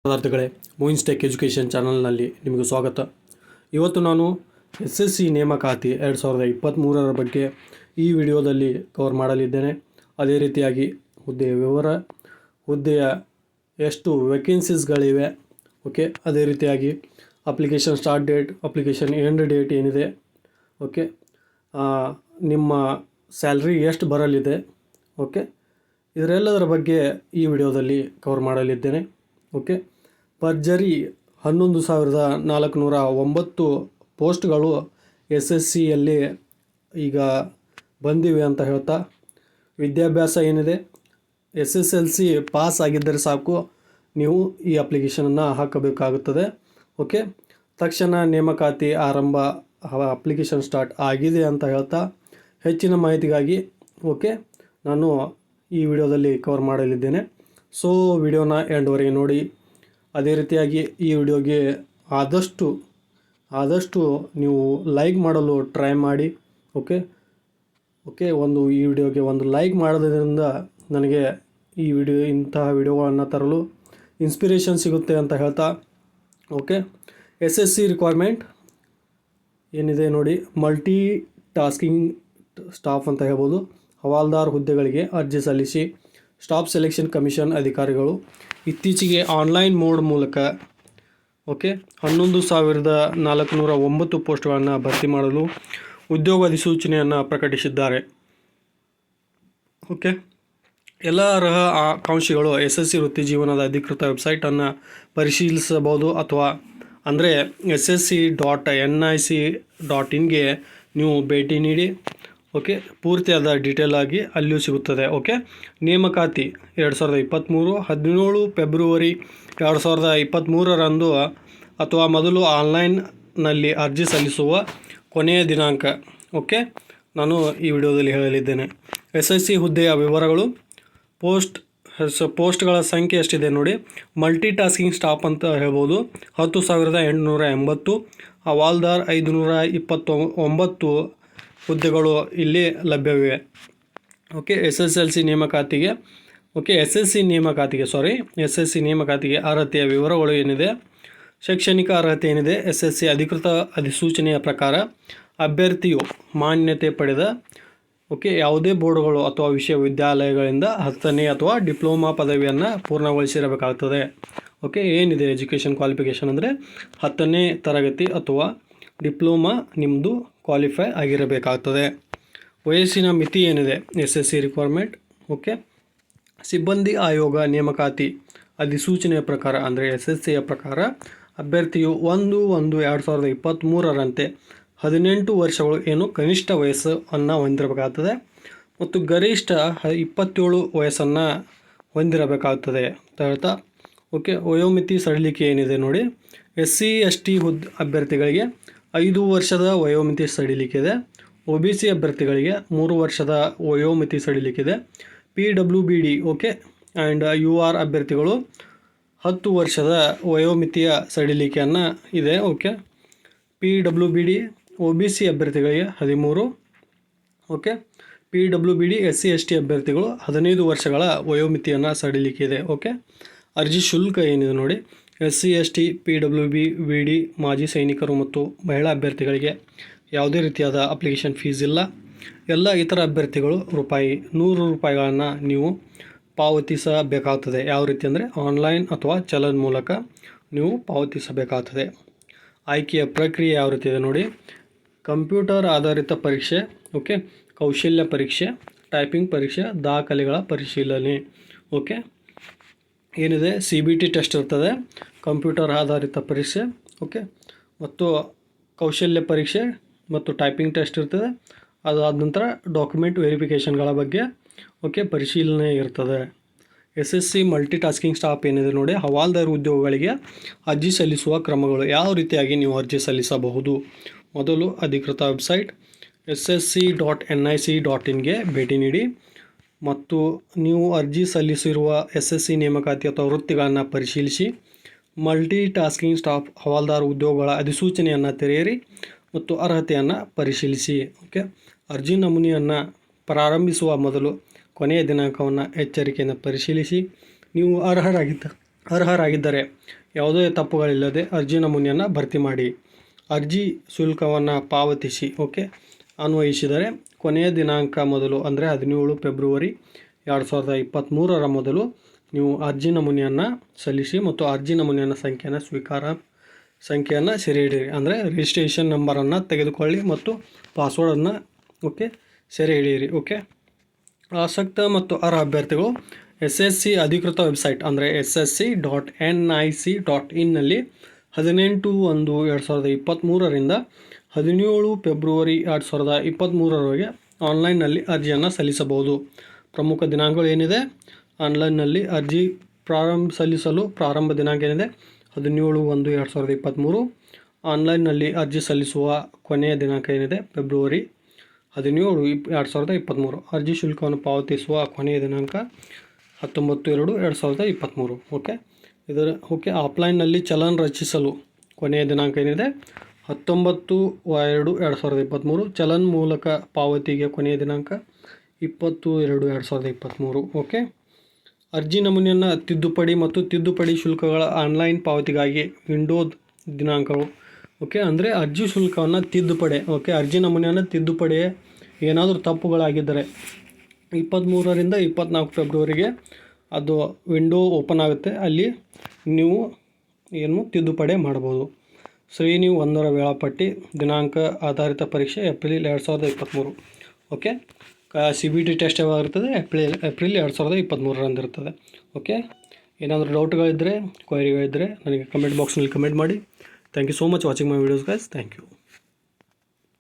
ಪದಾರ್ಥಗಳೇ ಮೋಯಿನ್ಸ್ tech education ಚಾನಲ್ನಲ್ಲಿ ನಿಮಗೆ ಸ್ವಾಗತ. ಇವತ್ತು ನಾನು SSC ನೇಮಕಾತಿ 2023 ಬಗ್ಗೆ ಈ ವಿಡಿಯೋದಲ್ಲಿ ಕವರ್ ಮಾಡಲಿದ್ದೇನೆ. ಅದೇ ರೀತಿಯಾಗಿ ಹುದ್ದೆಯ ವಿವರ, ಹುದ್ದೆಯ ಎಷ್ಟು ವೇಕೆನ್ಸೀಸ್ಗಳಿವೆ, ಓಕೆ. ಅದೇ ರೀತಿಯಾಗಿ application start date, application end date ಏನಿದೆ, ಓಕೆ. ನಿಮ್ಮ ಸ್ಯಾಲ್ರಿ ಎಷ್ಟು ಬರಲಿದೆ, ಓಕೆ. ಇದರೆಲ್ಲದರ ಬಗ್ಗೆ ಈ ವಿಡಿಯೋದಲ್ಲಿ ಕವರ್ ಮಾಡಲಿದ್ದೇನೆ, ಓಕೆ. ಭರ್ಜರಿ 11,409 ಪೋಸ್ಟ್ಗಳು SSCಯಲ್ಲಿ ಈಗ ಬಂದಿವೆ ಅಂತ ಹೇಳ್ತಾ, ವಿದ್ಯಾಭ್ಯಾಸ ಏನಿದೆ SSLC ಪಾಸ್ ಆಗಿದ್ದರೆ ಸಾಕು, ನೀವು ಈ ಅಪ್ಲಿಕೇಶನನ್ನು ಹಾಕಬೇಕಾಗುತ್ತದೆ, ಓಕೆ. ತಕ್ಷಣ ನೇಮಕಾತಿ ಆರಂಭ, ಅಪ್ಲಿಕೇಶನ್ ಸ್ಟಾರ್ಟ್ ಆಗಿದೆ ಅಂತ ಹೇಳ್ತಾ, ಹೆಚ್ಚಿನ ಮಾಹಿತಿಗಾಗಿ ಓಕೆ ನಾನು ಈ ವಿಡಿಯೋದಲ್ಲಿ ಕವರ್ ಮಾಡಲಿದ್ದೇನೆ. ಸೊ ವಿಡಿಯೋನ ಎಂಡ್ವರೆಗೆ ನೋಡಿ. ಅದೇ ರೀತಿಯಾಗಿ ಈ ವಿಡಿಯೋಗೆ ಆದಷ್ಟು ನೀವು ಲೈಕ್ ಮಾಡಲು ಟ್ರೈ ಮಾಡಿ, ಓಕೆ. ಈ ವಿಡಿಯೋಗೆ ಒಂದು ಲೈಕ್ ಮಾಡೋದ್ರಿಂದ ನನಗೆ ಇಂತಹ ವಿಡಿಯೋಗಳನ್ನು ತರಲು ಇನ್ಸ್ಪಿರೇಷನ್ ಸಿಗುತ್ತೆ ಅಂತ ಹೇಳ್ತಾ, ಓಕೆ. SSC ರಿಕ್ವೈರ್ಮೆಂಟ್ ಏನಿದೆ ನೋಡಿ, ಮಲ್ಟಿ ಟಾಸ್ಕಿಂಗ್ ಸ್ಟಾಫ್ ಅಂತ ಹೇಳ್ಬೋದು. ಹವಾಲ್ದಾರ್ ಹುದ್ದೆಗಳಿಗೆ ಅರ್ಜಿ ಸಲ್ಲಿಸಿ. ಸ್ಟಾಫ್ ಸೆಲೆಕ್ಷನ್ ಕಮಿಷನ್ ಅಧಿಕಾರಿಗಳು ಇತ್ತೀಚೆಗೆ ಆನ್ಲೈನ್ ಮೋಡ್ ಮೂಲಕ ಓಕೆ 11,409 ಪೋಸ್ಟ್ಗಳನ್ನು ಭರ್ತಿ ಮಾಡಲು ಉದ್ಯೋಗ ಅಧಿಸೂಚನೆಯನ್ನು ಪ್ರಕಟಿಸಿದ್ದಾರೆ, ಓಕೆ. ಎಲ್ಲ ಅರ್ಹ ಆಕಾಂಕ್ಷಿಗಳು SSC ವೃತ್ತಿ ಜೀವನದ ಅಧಿಕೃತ ವೆಬ್ಸೈಟನ್ನು ಪರಿಶೀಲಿಸಬಹುದು, ಅಥವಾ ಅಂದರೆ ssc.nic.inಗೆ ನೀವು ಭೇಟಿ ನೀಡಿ, ಓಕೆ. ಪೂರ್ತಿಯಾದ ಡೀಟೇಲ್ ಆಗಿ ಅಲ್ಲಿಯೂ ಸಿಗುತ್ತದೆ, ಓಕೆ. ನೇಮಕಾತಿ 2023 17 ಫೆಬ್ರವರಿ 2023 ಅಥವಾ ಮೊದಲು ಆನ್ಲೈನ್ನಲ್ಲಿ ಅರ್ಜಿ ಸಲ್ಲಿಸುವ ಕೊನೆಯ ದಿನಾಂಕ, ಓಕೆ. ನಾನು ಈ ವಿಡಿಯೋದಲ್ಲಿ ಹೇಳಲಿದ್ದೇನೆ. SSC ಹುದ್ದೆಯ ವಿವರಗಳು. ಪೋಸ್ಟ್ಗಳ ಸಂಖ್ಯೆ ಎಷ್ಟಿದೆ ನೋಡಿ. ಮಲ್ಟಿ ಟಾಸ್ಕಿಂಗ್ ಸ್ಟಾಫ್ ಅಂತ ಹೇಳ್ಬೋದು 10,880, ಹವಾಲ್ದಾರ್ 529 ಹುದ್ದೆಗಳು ಇಲ್ಲಿ ಲಭ್ಯವಿವೆ, ಓಕೆ. SSC ನೇಮಕಾತಿಗೆ ಅರ್ಹತೆಯ ವಿವರಗಳು ಏನಿದೆ. ಶೈಕ್ಷಣಿಕ ಅರ್ಹತೆ ಏನಿದೆ. SSC ಅಧಿಕೃತ ಅಧಿಸೂಚನೆಯ ಪ್ರಕಾರ ಅಭ್ಯರ್ಥಿಯು ಮಾನ್ಯತೆ ಪಡೆದ ಓಕೆ ಯಾವುದೇ ಬೋರ್ಡ್ಗಳು ಅಥವಾ ವಿಶ್ವವಿದ್ಯಾಲಯಗಳಿಂದ 10ನೇ ಅಥವಾ ಡಿಪ್ಲೊಮಾ ಪದವಿಯನ್ನು ಪೂರ್ಣಗೊಳಿಸಿರಬೇಕಾಗ್ತದೆ, ಓಕೆ. ಏನಿದೆ ಎಜುಕೇಷನ್ ಕ್ವಾಲಿಫಿಕೇಷನ್ ಅಂದರೆ 10ನೇ ತರಗತಿ ಅಥವಾ ಡಿಪ್ಲೊಮಾ ನಿಮ್ಮದು ಕ್ವಾಲಿಫೈ ಆಗಿರಬೇಕಾಗ್ತದೆ. ವಯಸ್ಸಿನ ಮಿತಿ ಏನಿದೆ SSC ರಿಕ್ವೈರ್ಮೆಂಟ್, ಓಕೆ. ಸಿಬ್ಬಂದಿ ಆಯೋಗ ನೇಮಕಾತಿ ಅಧಿಸೂಚನೆಯ ಪ್ರಕಾರ ಅಂದರೆ SSCಯ ಪ್ರಕಾರ ಅಭ್ಯರ್ಥಿಯು 1/1/2023 18 ವರ್ಷಗಳು ಏನು ಕನಿಷ್ಠ ವಯಸ್ಸನ್ನು ಹೊಂದಿರಬೇಕಾಗ್ತದೆ ಮತ್ತು ಗರಿಷ್ಠ 27 ವಯಸ್ಸನ್ನು ಹೊಂದಿರಬೇಕಾಗ್ತದೆ ಅಂತ ಹೇಳ್ತಾ, ಓಕೆ. ವಯೋಮಿತಿ ಸಡಿಲಿಕೆ ಏನಿದೆ ನೋಡಿ. SC ST ಅಭ್ಯರ್ಥಿಗಳಿಗೆ 5 ವರ್ಷದ ವಯೋಮಿತಿ ಸಡಿಲಿಕೆ ಇದೆ. OBC ಅಭ್ಯರ್ಥಿಗಳಿಗೆ 3 ವರ್ಷದ ವಯೋಮಿತಿ ಸಡಿಲಿಕೆ ಇದೆ. PWBD ಓಕೆ ಆ್ಯಂಡ್ UR ಅಭ್ಯರ್ಥಿಗಳು 10 ವರ್ಷದ ವಯೋಮಿತಿಯ ಸಡಿಲಿಕೆಯನ್ನು ಇದೆ, ಓಕೆ. PWBD OBC ಅಭ್ಯರ್ಥಿಗಳಿಗೆ 13, ಓಕೆ. PWBD SC ST ಅಭ್ಯರ್ಥಿಗಳು 15 ವರ್ಷಗಳ ವಯೋಮಿತಿಯನ್ನು ಸಡಿಲಿಕೆ ಇದೆ, ಓಕೆ. ಅರ್ಜಿ ಶುಲ್ಕ ಏನಿದೆ ನೋಡಿ. SC ST PWBD ಮಾಜಿ ಸೈನಿಕರು ಮತ್ತು ಮಹಿಳಾ ಅಭ್ಯರ್ಥಿಗಳಿಗೆ ಯಾವುದೇ ರೀತಿಯಾದ ಅಪ್ಲಿಕೇಶನ್ ಫೀಸ್ ಇಲ್ಲ. ಎಲ್ಲ ಇತರ ಅಭ್ಯರ್ಥಿಗಳು ₹100 ನೀವು ಪಾವತಿಸಬೇಕಾಗ್ತದೆ. ಯಾವ ರೀತಿ ಅಂದರೆ ಆನ್ಲೈನ್ ಅಥವಾ ಚಲನ್ ಮೂಲಕ ನೀವು ಪಾವತಿಸಬೇಕಾಗ್ತದೆ. ಆಯ್ಕೆಯ ಪ್ರಕ್ರಿಯೆ ಯಾವ ರೀತಿ ಇದೆ ನೋಡಿ. ಕಂಪ್ಯೂಟರ್ ಆಧಾರಿತ ಪರೀಕ್ಷೆ, ಓಕೆ. ಕೌಶಲ್ಯ ಪರೀಕ್ಷೆ, ಟೈಪಿಂಗ್ ಪರೀಕ್ಷೆ, ದಾಖಲೆಗಳ ಪರಿಶೀಲನೆ, ಓಕೆ. ಏನಿದೆ CBT ಟೆಸ್ಟ್ ಇರ್ತದೆ, ಕಂಪ್ಯೂಟರ್ ಆಧಾರಿತ ಪರೀಕ್ಷೆ, ಓಕೆ. ಮತ್ತು ಕೌಶಲ್ಯ ಪರೀಕ್ಷೆ ಮತ್ತು ಟೈಪಿಂಗ್ ಟೆಸ್ಟ್ ಇರ್ತದೆ. ಅದಾದ ನಂತರ ಡಾಕ್ಯುಮೆಂಟ್ ವೆರಿಫಿಕೇಷನ್ಗಳ ಬಗ್ಗೆ ಓಕೆ ಪರಿಶೀಲನೆ ಇರ್ತದೆ. SSC ಮಲ್ಟಿ ಟಾಸ್ಕಿಂಗ್ ಸ್ಟಾಫ್ ಏನಿದೆ ನೋಡಿ, ಹವಾಲ್ದಾರ್ ಉದ್ಯೋಗಗಳಿಗೆ ಅರ್ಜಿ ಸಲ್ಲಿಸುವ ಕ್ರಮಗಳು. ಯಾವ ರೀತಿಯಾಗಿ ನೀವು ಅರ್ಜಿ ಸಲ್ಲಿಸಬಹುದು. ಮೊದಲು ಅಧಿಕೃತ ವೆಬ್ಸೈಟ್ ssc.nic.inಗೆ ಭೇಟಿ ನೀಡಿ ಮತ್ತು ನೀವು ಅರ್ಜಿ ಸಲ್ಲಿಸಿರುವ SSC ನೇಮಕಾತಿ ಅಥವಾ ವೃತ್ತಿಗಳನ್ನು ಪರಿಶೀಲಿಸಿ. ಮಲ್ಟಿ ಟಾಸ್ಕಿಂಗ್ ಸ್ಟಾಫ್ ಹವಾಲ್ದಾರ್ ಉದ್ಯೋಗಗಳ ಅಧಿಸೂಚನೆಯನ್ನು ತೆರೆಯಿರಿ ಮತ್ತು ಅರ್ಹತೆಯನ್ನು ಪರಿಶೀಲಿಸಿ, ಓಕೆ. ಅರ್ಜಿ ನಮೂನೆಯನ್ನು ಪ್ರಾರಂಭಿಸುವ ಮೊದಲು ಕೊನೆಯ ದಿನಾಂಕವನ್ನು ಎಚ್ಚರಿಕೆಯನ್ನು ಪರಿಶೀಲಿಸಿ. ನೀವು ಅರ್ಹರಾಗಿದ್ದರೆ ಯಾವುದೇ ತಪ್ಪುಗಳಿಲ್ಲದೆ ಅರ್ಜಿ ನಮೂನೆಯನ್ನು ಭರ್ತಿ ಮಾಡಿ. ಅರ್ಜಿ ಶುಲ್ಕವನ್ನು ಪಾವತಿಸಿ ಅನ್ವಯಿಸಿದರೆ ಕೊನೆಯ ದಿನಾಂಕ ಮೊದಲು ಅಂದರೆ 17 ಫೆಬ್ರವರಿ 2023 ಮೊದಲು ನೀವು ಅರ್ಜಿ ನಮೂನೆಯನ್ನು ಸಲ್ಲಿಸಿ ಮತ್ತು ಅರ್ಜಿ ನಮೂನೆಯನ್ನು ಸಂಖ್ಯೆಯನ್ನು ಸೆರೆ ಹಿಡಿಯಿರಿ. ಅಂದರೆ ರಿಜಿಸ್ಟ್ರೇಷನ್ ನಂಬರನ್ನು ತೆಗೆದುಕೊಳ್ಳಿ ಮತ್ತು ಪಾಸ್ವರ್ಡನ್ನು ಸೆರೆ ಹಿಡಿಯಿರಿ. ಆಸಕ್ತ ಮತ್ತು ಅರ್ಹ ಅಭ್ಯರ್ಥಿಗಳು SSC ಅಧಿಕೃತ ವೆಬ್ಸೈಟ್ ಅಂದರೆ ssc.nic.in ನಲ್ಲಿ 18/1/2023 17 ಫೆಬ್ರವರಿ 2023 ಆನ್ಲೈನ್ನಲ್ಲಿ ಅರ್ಜಿಯನ್ನು ಸಲ್ಲಿಸಬಹುದು. ಪ್ರಮುಖ ದಿನಾಂಕಗಳು ಏನಿದೆ, ಆನ್ಲೈನ್ನಲ್ಲಿ ಅರ್ಜಿ ಸಲ್ಲಿಸಲು ಪ್ರಾರಂಭ ದಿನಾಂಕ ಏನಿದೆ 17/1/2023. ಆನ್ಲೈನ್ನಲ್ಲಿ ಅರ್ಜಿ ಸಲ್ಲಿಸುವ ಕೊನೆಯ ದಿನಾಂಕ ಏನಿದೆ ಫೆಬ್ರವರಿ 17, 2023. ಅರ್ಜಿ ಶುಲ್ಕವನ್ನು ಪಾವತಿಸುವ ಕೊನೆಯ ದಿನಾಂಕ 19/2/2023. ಆಫ್ಲೈನ್ನಲ್ಲಿ ಚಲನ್ ರಚಿಸಲು ಕೊನೆಯ ದಿನಾಂಕ ಏನಿದೆ 19/2/2023. ಚಲನ್ ಮೂಲಕ ಪಾವತಿಗೆ ಕೊನೆಯ ದಿನಾಂಕ 20/2/2023. ಅರ್ಜಿ ನಮೂನೆಯನ್ನು ತಿದ್ದುಪಡಿ ಮತ್ತು ತಿದ್ದುಪಡಿ ಶುಲ್ಕಗಳ ಆನ್ಲೈನ್ ಪಾವತಿಗಾಗಿ ವಿಂಡೋದ ದಿನಾಂಕಗಳು. ಅಂದರೆ ಅರ್ಜಿ ಶುಲ್ಕವನ್ನು ತಿದ್ದುಪಡಿ ಅರ್ಜಿ ನಮೂನೆಯನ್ನು ತಿದ್ದುಪಡಿ ಏನಾದರೂ ತಪ್ಪುಗಳಾಗಿದ್ದರೆ 23 24 ಫೆಬ್ರವರಿಗೆ ಅದು ವಿಂಡೋ ಓಪನ್ ಆಗುತ್ತೆ. ಅಲ್ಲಿ ನೀವು ತಿದ್ದುಪಡಿ ಮಾಡ್ಬೋದು. ಶ್ರೇಣಿ 1ರ ವೇಳಾಪಟ್ಟಿ ದಿನಾಂಕ ಆಧಾರಿತ ಪರೀಕ್ಷೆ ಏಪ್ರಿಲ್ 2023. CBT ಟೆಸ್ಟ್ ಯಾವಾಗ ಇರ್ತದೆ? ಏಪ್ರಿಲ್ 2023 ಇರ್ತದೆ. ಏನಾದರೂ ಡೌಟ್ಗಳಿದ್ದರೆ, ಕ್ವೈರಿಗಳಿದ್ದರೆ ನನಗೆ ಕಮೆಂಟ್ ಬಾಕ್ಸ್ನಲ್ಲಿ ಕಮೆಂಟ್ ಮಾಡಿ. Thank you so much watching my videos guys. Thank you.